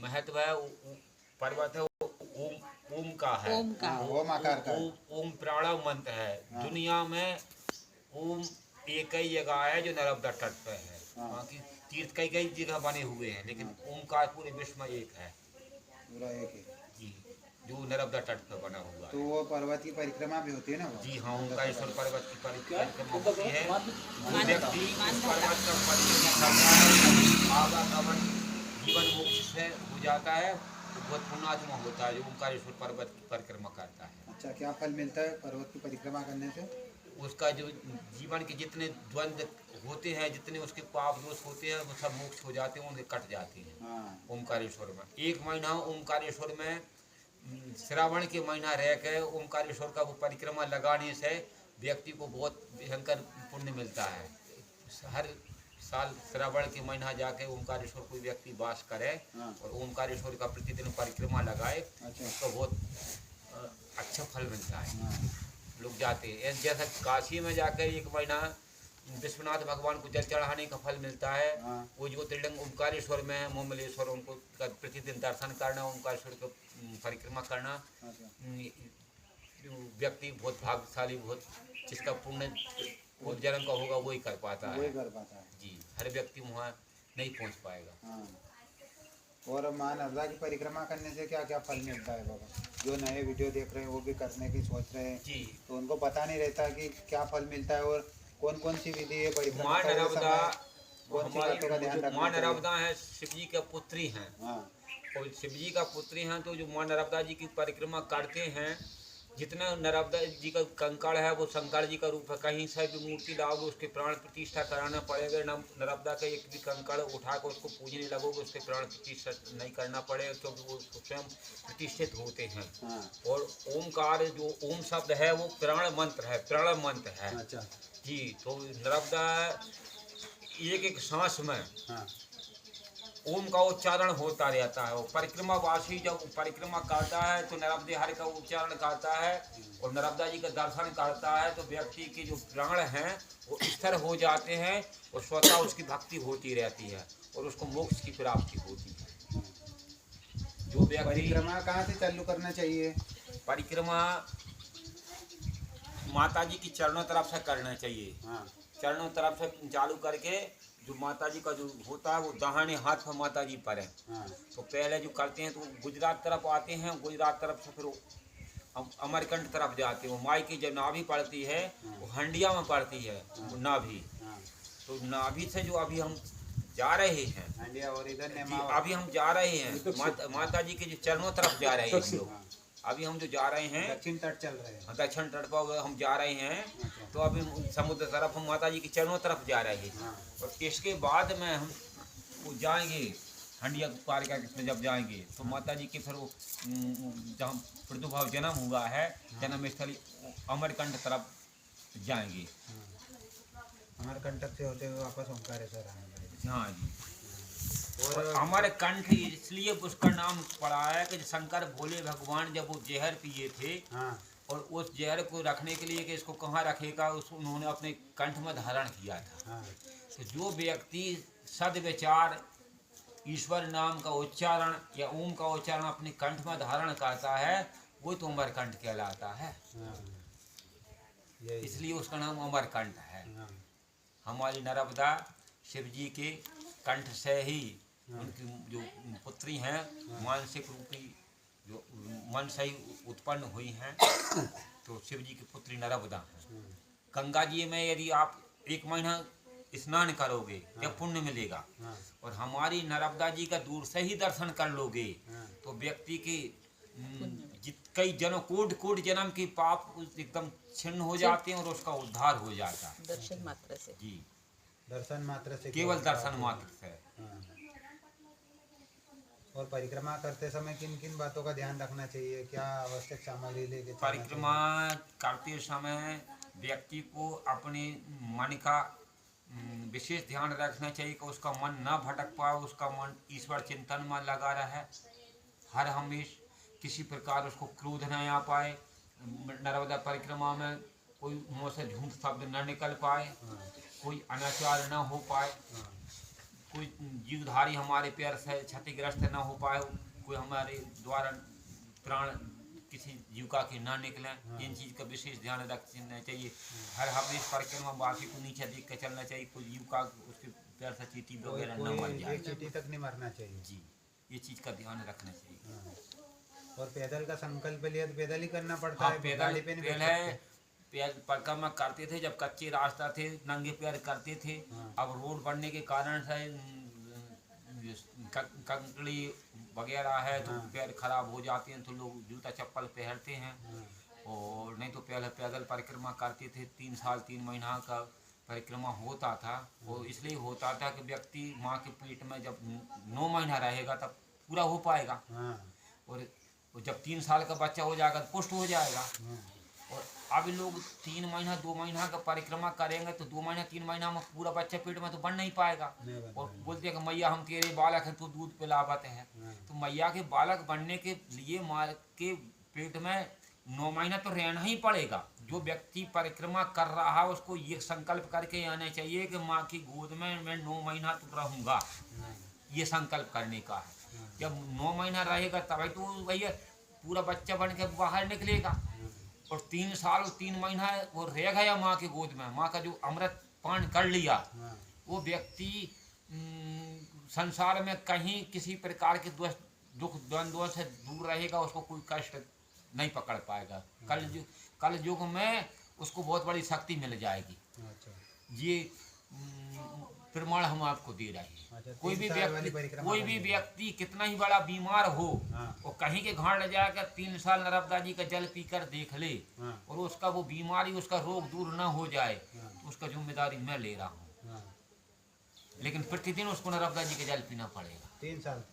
महत्व है। पर्वत है ओम ओम का है, ओम का, ओम आकार का है। ओम प्राणव मंत्र है। दुनिया में ओम एक ही जगह है जो नर्मदा तट पे है। बाकी तीर्थ कई कई जगह बने हुए हैं, लेकिन ओमकार पूरे विश्व में एक है पूरा एक है जी, जो नर्मदा तट पे बना हुआ है। तो वो पर्वत की परिक्रमा भी होती है ना वो? जी हाँ, ओमकारेश्वर पर्वत की परिक्रमा होती है। जो व्यक्ति उस पर्वत का परिक्रमा करता है, आवागमन जीवन मोक्ष से हो जाता है, तो बहुत पुण्यात्मा होता है जो ओमकारेश्वर पर्वत की परिक्रमा करता है। अच्छा, क्या फल मिलता है पर्वत की परिक्रमा करने से? उसका जो जीवन के जितने द्वंद्व होते हैं, जितने उसके पाप दोष होते हैं, वो सब मोक्ष हो जाते हैं, उनके कट जाते हैं ओमकारेश्वर में। एक महीना ओमकारेश्वर में श्रावण के महीना रह के ओमकारेश्वर का वो परिक्रमा लगाने से व्यक्ति को बहुत भयंकर पुण्य मिलता है। हर साल श्रावण के महीना जाके ओमकारेश्वर कोई व्यक्ति वास करे और ओमकारेश्वर का प्रतिदिन परिक्रमा लगाए, उसको बहुत अच्छा फल मिलता है। लोग जाते हैं, जैसा काशी में जाकर एक महीना विश्वनाथ भगवान को जल चढ़ाने का फल मिलता है। वो ज्योतिर्लिंग ओमकारेश्वर में मुमलेश्वर, उनको प्रतिदिन दर्शन करना, ओमकारेश्वर को परिक्रमा करना, व्यक्ति बहुत भाग्यशाली, बहुत जिसका पुण्य पूर्व जन्म का होगा वही कर पाता है। जी, हर व्यक्ति वहाँ नहीं पहुँच पाएगा। और माँ नर्मदा की परिक्रमा करने से क्या क्या फल मिलता है बाबा? जो नए वीडियो देख रहे हैं वो भी करने की सोच रहे हैं जी, तो उनको पता नहीं रहता कि क्या फल मिलता है और कौन कौन सी विधि है परिक्रमा माँ करते नर्मदा, समय, कौन सी बातों का ध्यान रखना माँ चाहिए? नर्मदा है शिव जी का पुत्री हैं। और शिव जी का पुत्री हैं, तो जो माँ नर्मदा जी की परिक्रमा करते हैं, जितना नर्मदा जी का कंकड़ है वो शंकर जी का रूप है। कहीं से भी मूर्ति लाओगे उसके प्राण प्रतिष्ठा कराना पड़ेगा। नर्मदा का एक भी कंकड़ उठाकर उसको पूजने लगोगे, उसके प्राण प्रतिष्ठा नहीं करना पड़ेगा, क्योंकि वो स्वयं प्रतिष्ठित होते हैं। और ओमकार जो ओम शब्द है वो प्राण मंत्र है, प्रणव मंत्र है। अच्छा जी, तो नर्मदा एक एक सांस में ओम का उच्चारण होता रहता है। और परिक्रमा वासी जब परिक्रमा करता है तो नर्मदे हर का उच्चारण करता है और नर्मदा जी का दर्शन करता है, तो व्यक्ति के जो प्राण हैं वो स्थिर हो जाते हैं और स्वतः उसकी भक्ति होती रहती है और उसको मोक्ष की प्राप्ति होती है। जो व्यक्ति परिक्रमा कहाँ से चालू करना चाहिए? परिक्रमा माता जी की चरणों तरफ से करना चाहिए। चरणों तरफ से चालू करके जो माता जी का जो होता है वो दाहिने हाथ पर माता जी पर है। तो पहले जो करते हैं तो गुजरात तरफ आते हैं, गुजरात तरफ से फिर अमरकंट तरफ जाते हैं। वो माई की जो नाभि पड़ती है वो हंडिया में पड़ती है नाभि। तो नाभि से जो अभी हम जा रहे हैं, और इधर अभी हम जा रहे हैं माता जी के जो चरणों तरफ जा रहे हैं लोग। अभी हम जो जा रहे हैं दक्षिण तट चल रहे हैं, दक्षिण तट पर हम जा रहे हैं। तो अभी समुद्र तरफ हम माता जी के चरणों तरफ जा रहे हैं। और इसके बाद में हम वो जाएंगे हंडिया पार करके जब जाएंगे तो माता जी के फिर वो जहाँ प्रादुर्भाव जन्म हुआ है, जन्म स्थली अमरकंट तरफ जाएंगे। अमरकंटक से होते हुए वापस ओमकारेश्वर आएंगे। हाँ जी। और अमरकंठ इसलिए उसका नाम पड़ा है कि शंकर भोले भगवान जब वो जहर पिए थे और उस जहर को रखने के लिए कि इसको कहाँ रखेगा, उस उन्होंने अपने कंठ में धारण किया था। तो जो व्यक्ति सद्विचार ईश्वर नाम का उच्चारण या ओम का उच्चारण अपने कंठ में धारण करता है वो तो अमरकंठ कहलाता है। इसलिए उसका नाम अमरकंठ है। हमारी नर्मदा शिव जी के कंठ से ही उनकी जो पुत्री हैं मानसिक रूपी जो मन से ही उत्पन्न हुई हैं, तो शिव जी की पुत्री नर्मदा है। गंगा जी में यदि आप एक महीना स्नान करोगे या पुण्य मिलेगा, और हमारी नर्मदा जी का दूर से ही दर्शन कर लोगे तो व्यक्ति के कई जन्म कोट जन्म के पाप एकदम छिन्न हो जाते हैं और उसका उद्धार हो जाता है दर्शन मात्र से। जी, दर्शन मात्र से, केवल दर्शन मात्र से। और परिक्रमा करते समय किन किन बातों का ध्यान रखना चाहिए? क्या आवश्यक सामग्री लेके परिक्रमा करते समय व्यक्ति को अपने मन का विशेष ध्यान रखना चाहिए कि उसका मन ना भटक पाए, उसका मन ईश्वर चिंतन में लगा रहे हर हमेश, किसी प्रकार उसको क्रोध न आ पाए। नर्मदा परिक्रमा में कोई मुँह से झूठ शब्द न निकल पाए, कोई अनाचार न हो पाए, कोई जीवधारी हमारे पैर से क्षतिग्रस्त ना हो पाए, कोई हमारे द्वारा प्राण किसी जीविका के ना निकले, इन चीज़ का विशेष ध्यान रखना चाहिए। हर हमें परिक्रमा वासी को नीचे देख कर चलना चाहिए, कोई जीविका उसके पैर से चींटी वगैरह न मर जाए, चींटी तक नहीं मरना चाहिए जी, ये चीज़ का ध्यान रखना चाहिए। और पैदल का संकल्प लिया तो पैदल ही करना पड़ता है, पैदल परिक्रमा करते थे जब कच्चे रास्ता थे, नंगे पैर करते थे। अब रोड बनने के कारण से कंकड़ी वगैरह है तो पैर खराब हो जाते हैं, तो लोग जूता चप्पल पहनते हैं। और नहीं तो पहले पैदल परिक्रमा करते थे, 3 साल 3 महीना का परिक्रमा होता था। वो इसलिए होता था कि व्यक्ति माँ के पेट में जब 9 महीना रहेगा तब पूरा हो पाएगा, और जब 3 साल का बच्चा हो जाएगा तो पुष्ट हो जाएगा। और अब लोग 3 महीना 2 महीना का परिक्रमा करेंगे तो 2 महीना 3 महीना में पूरा बच्चा पेट में तो बन नहीं पाएगा। और बोलते हैं कि मैया हम तेरे बालक हैं, तू दूध पिलावत है। तो मैया के बालक बनने के लिए माँ के पेट में 9 महीना तो रहना ही पड़ेगा। जो व्यक्ति परिक्रमा कर रहा है उसको ये संकल्प करके आना चाहिए कि माँ की गोद में मैं 9 महीना तो रहूँगा, ये संकल्प करने का है। जब 9 महीना रहेगा तभी तो भैया पूरा बच्चा बन के बाहर निकलेगा। और 3 साल और 3 महीना वो रह गया माँ के गोद में, माँ का जो अमृत पान कर लिया, वो व्यक्ति संसार में कहीं किसी प्रकार के दुख द्वंद्वों से दूर रहेगा, उसको कोई कष्ट नहीं पकड़ पाएगा। कल युग में उसको बहुत बड़ी शक्ति मिल जाएगी। ये प्रमाण हम आपको दे रहे हैं। कोई भी व्यक्ति कितना ही बड़ा बीमार हो और कहीं के घाट ले जाकर 3 साल नर्मदा जी का जल पीकर देख ले और उसका वो बीमारी उसका रोग दूर न हो जाए, तो उसका जिम्मेदारी मैं ले रहा हूँ। लेकिन प्रतिदिन उसको नर्मदा जी का जल पीना पड़ेगा। 3 साल